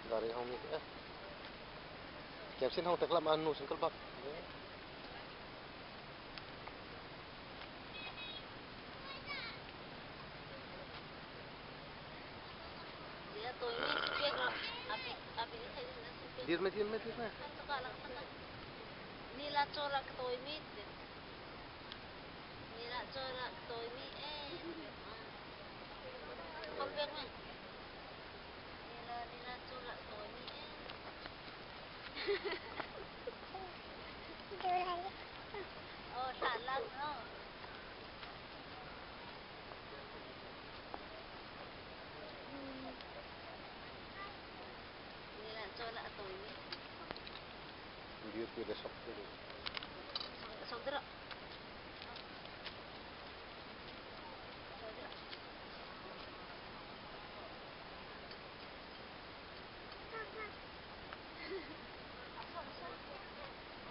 Dari hong mi kẹp xin hong tắc làm ăn nụ xin cất bạc. Dir me. Nila corak toy meat. Nila corak toy meat Kolbek man. Nila corak toy meat Oh, salang no. Nila corak toy meat. Dir pwede sok. Sok dira.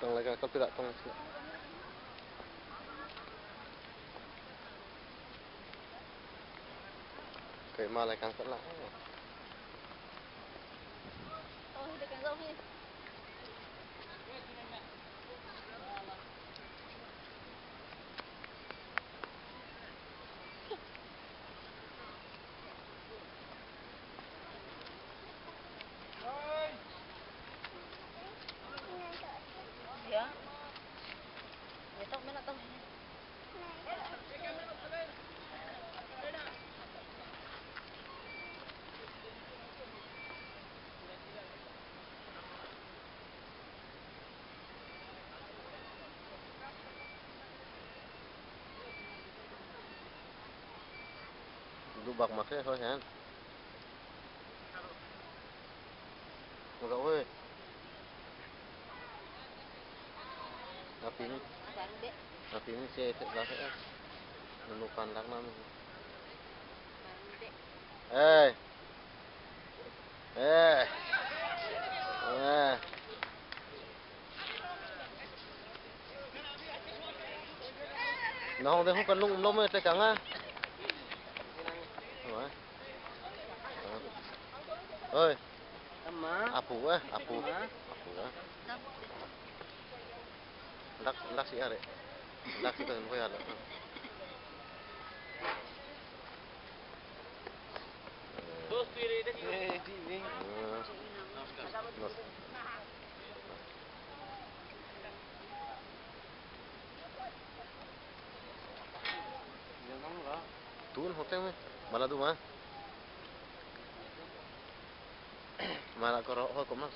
Tong lagi kau tidak tong. Kayak malah kang lah. Oh, hindi kang gawin. Ya. Betok mana tahu. Lubak masih thôi hả? Enggak weh. Api ini sih sebelah saya. Menukan lang namin. Eh. Nó không cần lung lum ấy căng á. Ơi. Apu á. Lak sih are. Lak sih kan koy ada. Dos piri deh. Di. Tuan hotel में malah tu mah. Malah korok ho komnas.